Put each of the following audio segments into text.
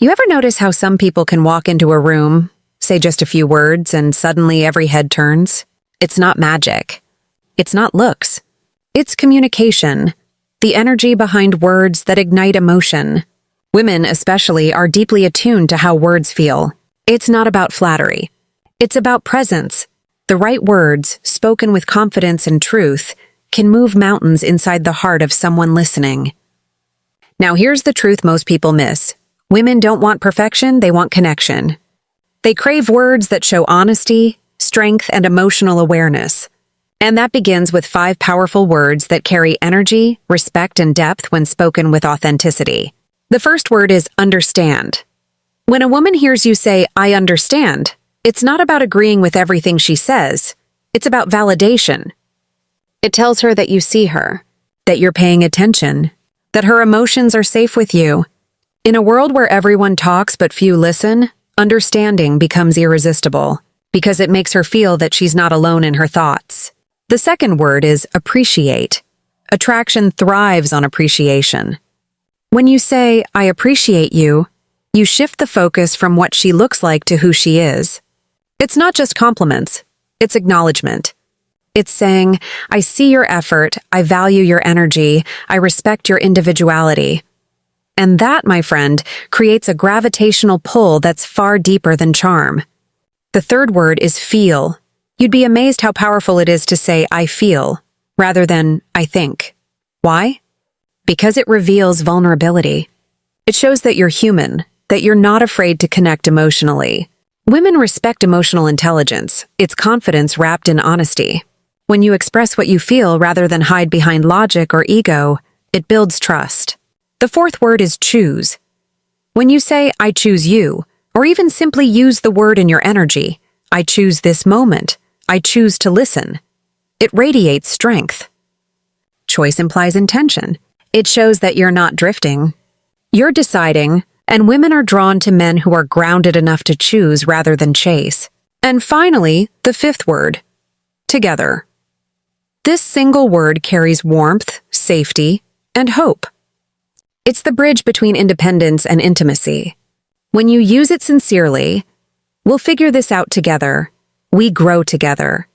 You ever notice how some people can walk into a room, say just a few words, and suddenly every head turns? It's not magic. It's not looks. It's communication, the energy behind words that ignite emotion. Women, especially, are deeply attuned to how words feel. It's not about flattery. It's about presence. The right words, spoken with confidence and truth, can move mountains inside the heart of someone listening. Now here's the truth most people miss. Women don't want perfection, they want connection. They crave words that show honesty, strength, and emotional awareness. And that begins with 5 powerful words that carry energy, respect, and depth when spoken with authenticity. The first word is understand. When a woman hears you say, "I understand," it's not about agreeing with everything she says. It's about validation. It tells her that you see her, that you're paying attention, that her emotions are safe with you. In a world where everyone talks but few listen, understanding becomes irresistible because it makes her feel that she's not alone in her thoughts. The second word is appreciate. Attraction thrives on appreciation. When you say, "I appreciate you," you shift the focus from what she looks like to who she is. It's not just compliments, it's acknowledgement. It's saying, "I see your effort, I value your energy, I respect your individuality." And that, my friend, creates a gravitational pull that's far deeper than charm. The third word is feel. You'd be amazed how powerful it is to say, "I feel," rather than "I think." Why? Because it reveals vulnerability. It shows that you're human, that you're not afraid to connect emotionally. Women respect emotional intelligence. It's confidence wrapped in honesty. When you express what you feel rather than hide behind logic or ego, it builds trust. The fourth word is choose. When you say, "I choose you," or even simply use the word in your energy, "I choose this moment," "I choose to listen," it radiates strength. Choice implies intention. It shows that you're not drifting. You're deciding, and women are drawn to men who are grounded enough to choose rather than chase. And finally, the fifth word, together. This single word carries warmth, safety, and hope. It's the bridge between independence and intimacy. When you use it sincerely, "We'll figure this out together. We grow together.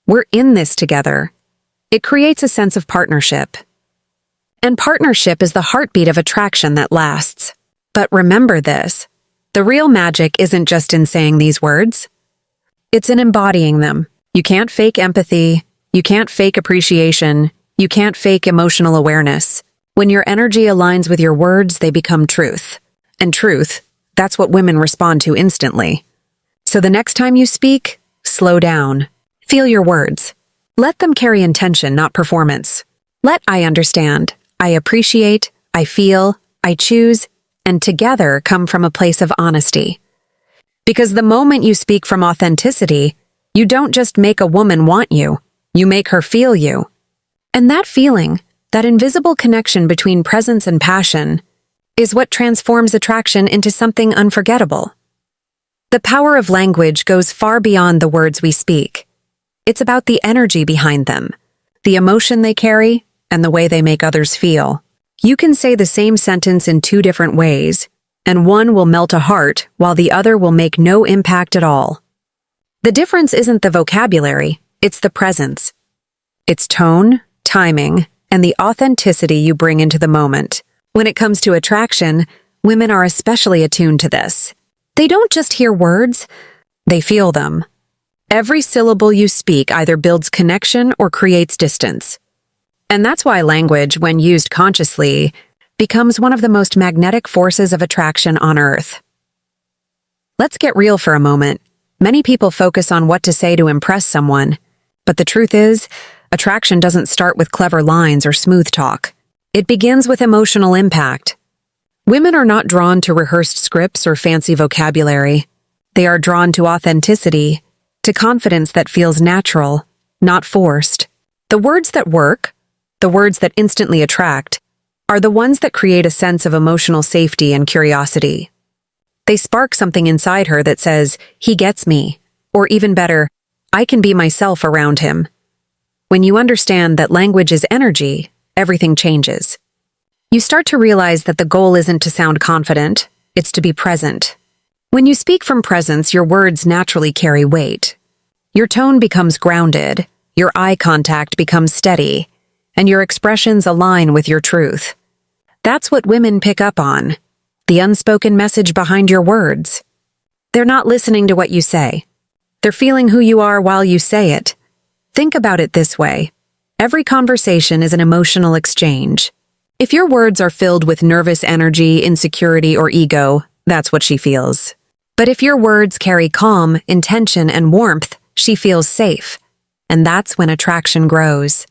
We're in this together." It creates a sense of partnership. And partnership is the heartbeat of attraction that lasts. But remember this, the real magic isn't just in saying these words. It's in embodying them. You can't fake empathy. You can't fake appreciation. You can't fake emotional awareness. When your energy aligns with your words, they become truth. And truth, that's what women respond to instantly. So the next time you speak, slow down. Feel your words. Let them carry intention, not performance. Let "I understand," "I appreciate," "I feel," "I choose," and "together" come from a place of honesty. Because the moment you speak from authenticity, you don't just make a woman want you, you make her feel you. And that feeling, that invisible connection between presence and passion, is what transforms attraction into something unforgettable. The power of language goes far beyond the words we speak. It's about the energy behind them, the emotion they carry, and the way they make others feel. You can say the same sentence in 2 different ways, and one will melt a heart while the other will make no impact at all. The difference isn't the vocabulary, it's the presence. It's tone, timing, and the authenticity you bring into the moment. When it comes to attraction, women are especially attuned to this. They don't just hear words, they feel them. Every syllable you speak either builds connection or creates distance. And that's why language, when used consciously, becomes one of the most magnetic forces of attraction on Earth. Let's get real for a moment. Many people focus on what to say to impress someone, but the truth is, attraction doesn't start with clever lines or smooth talk. It begins with emotional impact. Women are not drawn to rehearsed scripts or fancy vocabulary. They are drawn to authenticity, to confidence that feels natural, not forced. The words that work, the words that instantly attract, are the ones that create a sense of emotional safety and curiosity. They spark something inside her that says, "He gets me," or even better, "I can be myself around him." When you understand that language is energy, everything changes. You start to realize that the goal isn't to sound confident, It's to be present. When you speak from presence, your words naturally carry weight. Your tone becomes grounded, your eye contact becomes steady, and your expressions align with your truth. That's what women pick up on, the unspoken message behind your words. They're not listening to what you say. They're feeling who you are while you say it. Think about it this way. Every conversation is an emotional exchange. If your words are filled with nervous energy, insecurity, or ego, that's what she feels. But if your words carry calm, intention, and warmth, she feels safe. And that's when attraction grows.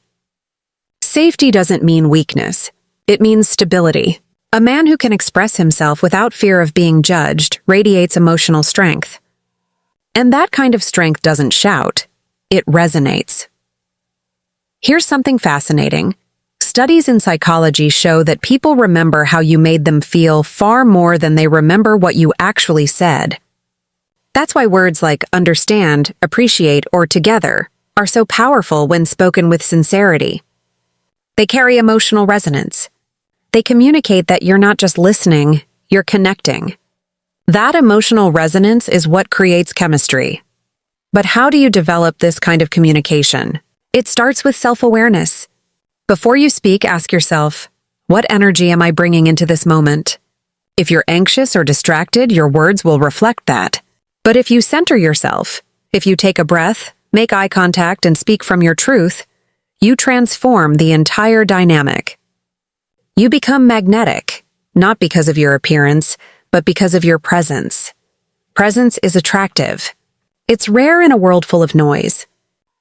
Safety doesn't mean weakness. It means stability. A man who can express himself without fear of being judged radiates emotional strength. And that kind of strength doesn't shout. It resonates. Here's something fascinating. Studies in psychology show that people remember how you made them feel far more than they remember what you actually said. That's why words like understand, appreciate, or together are so powerful when spoken with sincerity. They carry emotional resonance. They communicate that you're not just listening, you're connecting. That emotional resonance is what creates chemistry. But how do you develop this kind of communication? It starts with self-awareness. Before you speak, ask yourself, what energy am I bringing into this moment? If you're anxious or distracted, your words will reflect that. But if you center yourself, if you take a breath, make eye contact, and speak from your truth, you transform the entire dynamic. You become magnetic, not because of your appearance, but because of your presence. Presence is attractive. It's rare in a world full of noise.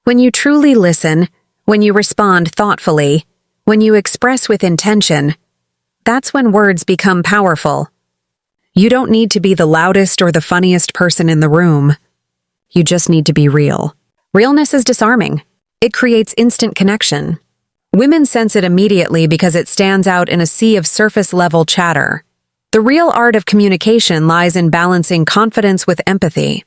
When you truly listen, when you respond thoughtfully, when you express with intention, that's when words become powerful. You don't need to be the loudest or the funniest person in the room. You just need to be real. Realness is disarming. It creates instant connection. Women sense it immediately because it stands out in a sea of surface-level chatter. The real art of communication lies in balancing confidence with empathy.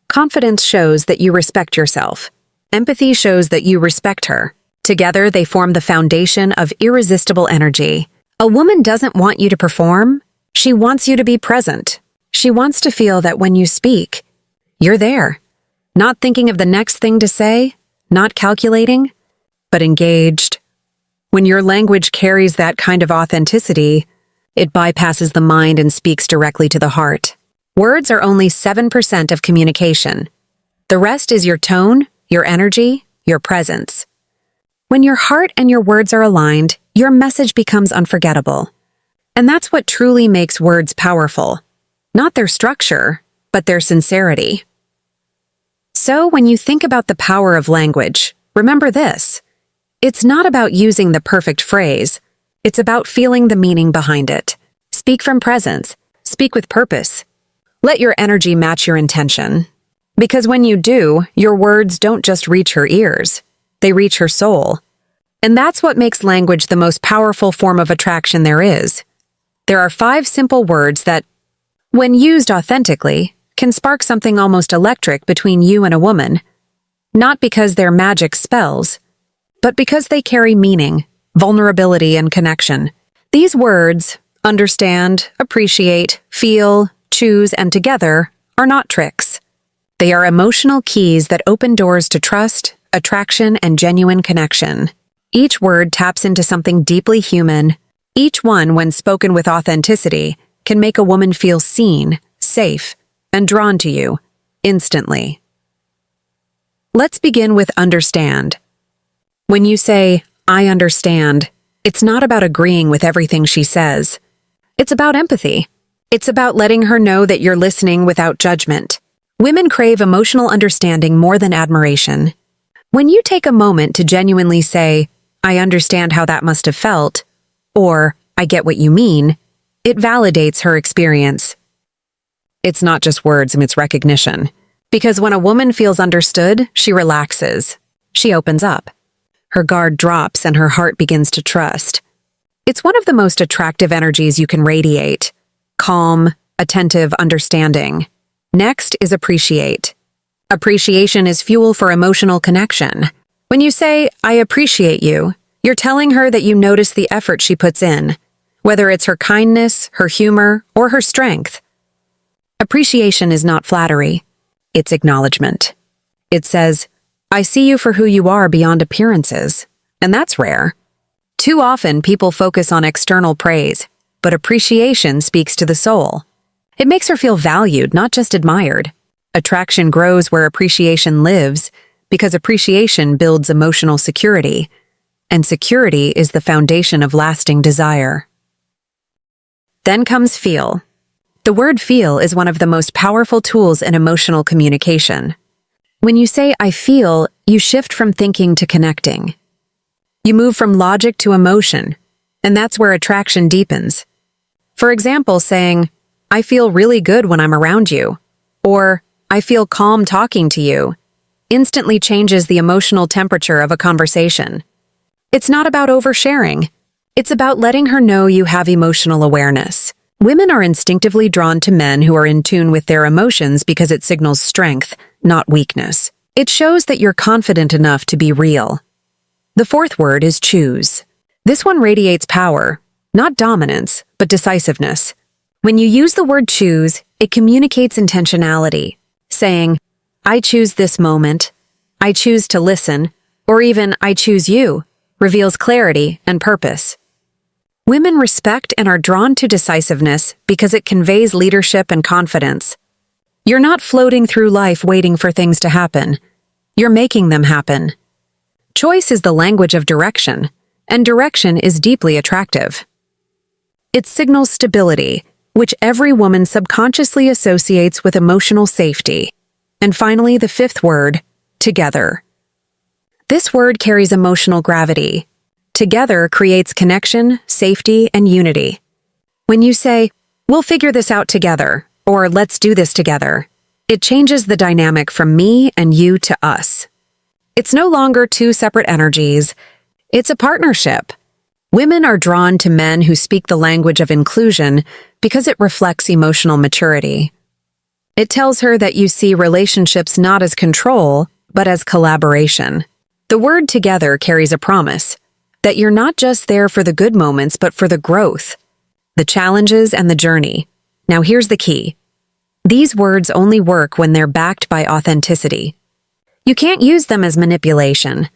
Confidence shows that you respect yourself. Empathy shows that you respect her. Together, they form the foundation of irresistible energy. A woman doesn't want you to perform. She wants you to be present. She wants to feel that when you speak, you're there. Not thinking of the next thing to say, not calculating, but engaged. When your language carries that kind of authenticity, it bypasses the mind and speaks directly to the heart. Words are only 7% of communication. The rest is your tone, your energy, your presence. When your heart and your words are aligned, your message becomes unforgettable. And that's what truly makes words powerful. Not their structure, but their sincerity. So when you think about the power of language, remember this. It's not about using the perfect phrase. It's about feeling the meaning behind it. Speak from presence. Speak with purpose. Let your energy match your intention. Because when you do, your words don't just reach her ears. They reach her soul. And that's what makes language the most powerful form of attraction there is. There are 5 simple words that, when used authentically, can spark something almost electric between you and a woman. Not because they're magic spells, but because they carry meaning, vulnerability, and connection. These words, understand, appreciate, feel, choose, and together, are not tricks. They are emotional keys that open doors to trust, attraction, and genuine connection. Each word taps into something deeply human. Each one, when spoken with authenticity, can make a woman feel seen, safe, and drawn to you, instantly. Let's begin with understand. When you say, I understand, it's not about agreeing with everything she says. It's about empathy. It's about letting her know that you're listening without judgment. Women crave emotional understanding more than admiration. When you take a moment to genuinely say, I understand how that must have felt, or I get what you mean, it validates her experience. It's not just words, it's recognition. Because when a woman feels understood, she relaxes. She opens up. Her guard drops and her heart begins to trust. It's one of the most attractive energies you can radiate. Calm, attentive understanding. Next is appreciate. Appreciation is fuel for emotional connection. When you say, I appreciate you, you're telling her that you notice the effort she puts in. whether it's her kindness, her humor, or her strength. Appreciation is not flattery. It's acknowledgement. It says, I see you for who you are beyond appearances, and that's rare. Too often, people focus on external praise, but appreciation speaks to the soul. It makes her feel valued, not just admired. Attraction grows where appreciation lives, because appreciation builds emotional security, and security is the foundation of lasting desire. Then comes feel. The word feel is one of the most powerful tools in emotional communication. When you say, I feel, you shift from thinking to connecting. You move from logic to emotion, and that's where attraction deepens. For example, saying, I feel really good when I'm around you, or I feel calm talking to you, instantly changes the emotional temperature of a conversation. It's not about oversharing. It's about letting her know you have emotional awareness. Women are instinctively drawn to men who are in tune with their emotions because it signals strength, not weakness. It shows that you're confident enough to be real. The fourth word is choose. This one radiates power, not dominance, but decisiveness. When you use the word choose, it communicates intentionality, saying, I choose this moment, I choose to listen, or even I choose you, reveals clarity and purpose. Women respect and are drawn to decisiveness because it conveys leadership and confidence. You're not floating through life waiting for things to happen. You're making them happen. Choice is the language of direction, and direction is deeply attractive. It signals stability, which every woman subconsciously associates with emotional safety. And finally, the fifth word, together. This word carries emotional gravity. Together creates connection, safety, and unity. When you say, we'll figure this out together, or let's do this together, it changes the dynamic from me and you to us. It's no longer two separate energies. It's a partnership. Women are drawn to men who speak the language of inclusion because it reflects emotional maturity. It tells her that you see relationships not as control, but as collaboration. The word together carries a promise that you're not just there for the good moments, but for the growth, the challenges, and the journey. Now here's the key. These words only work when they're backed by authenticity. You can't use them as manipulation.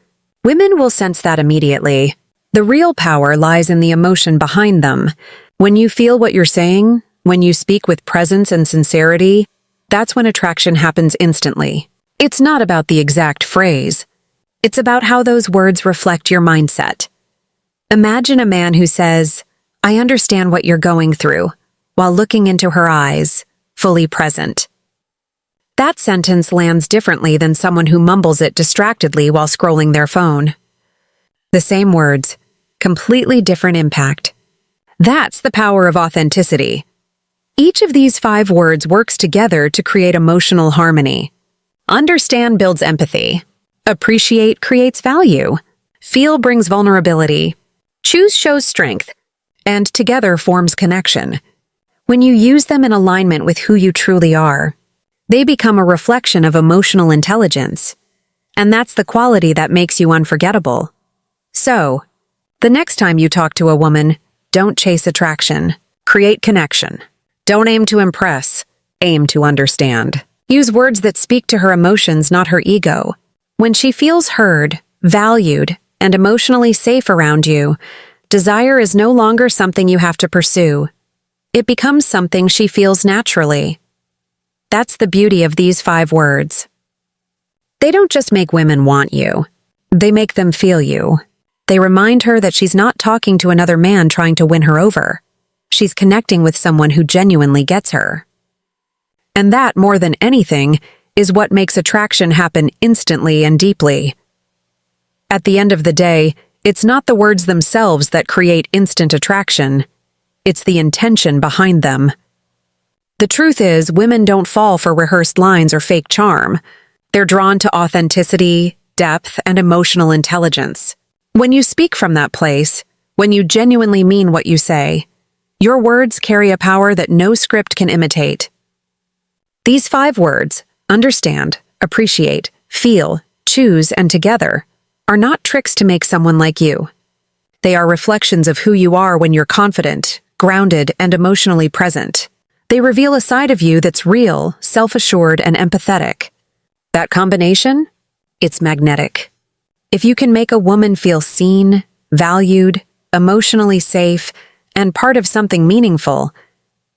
Women will sense that immediately. The real power lies in the emotion behind them. When you feel what you're saying, when you speak with presence and sincerity, that's when attraction happens instantly. It's not about the exact phrase. It's about how those words reflect your mindset. Imagine a man who says, I understand what you're going through, while looking into her eyes, fully present. That sentence lands differently than someone who mumbles it distractedly while scrolling their phone. The same words, completely different impact. That's the power of authenticity. Each of these 5 words works together to create emotional harmony. Understand builds empathy. Appreciate creates value. Feel brings vulnerability. Choose shows strength. And together forms connection. When you use them in alignment with who you truly are, they become a reflection of emotional intelligence. And that's the quality that makes you unforgettable. So, the next time you talk to a woman, don't chase attraction. Create connection. Don't aim to impress. Aim to understand. Use words that speak to her emotions, not her ego. When she feels heard, valued, and emotionally safe around you, desire is no longer something you have to pursue. It becomes something she feels naturally. That's the beauty of these 5 words. They don't just make women want you. They make them feel you. They remind her that she's not talking to another man trying to win her over. She's connecting with someone who genuinely gets her. And that, more than anything, is what makes attraction happen instantly and deeply. At the end of the day, it's not the words themselves that create instant attraction. It's the intention behind them. The truth is, women don't fall for rehearsed lines or fake charm. They're drawn to authenticity, depth, and emotional intelligence. When you speak from that place, when you genuinely mean what you say, your words carry a power that no script can imitate. These 5 words, understand, appreciate, feel, choose, and together, are not tricks to make someone like you. They are reflections of who you are when you're confident, grounded, and emotionally present. They reveal a side of you that's real, self-assured, and empathetic. That combination? It's magnetic. If you can make a woman feel seen, valued, emotionally safe, and part of something meaningful,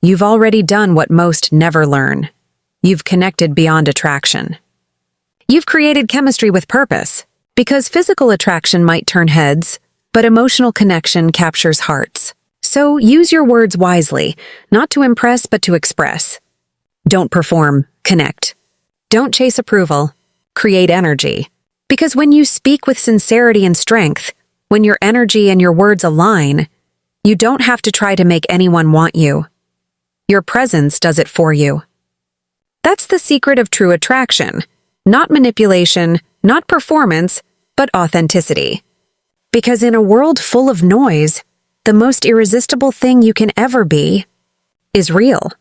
you've already done what most never learn. You've connected beyond attraction. You've created chemistry with purpose, because physical attraction might turn heads, but emotional connection captures hearts. So use your words wisely, not to impress but to express. Don't perform, connect. Don't chase approval, create energy. Because when you speak with sincerity and strength, when your energy and your words align, you don't have to try to make anyone want you. Your presence does it for you. That's the secret of true attraction. Not manipulation, not performance, but authenticity. Because in a world full of noise, the most irresistible thing you can ever be is real.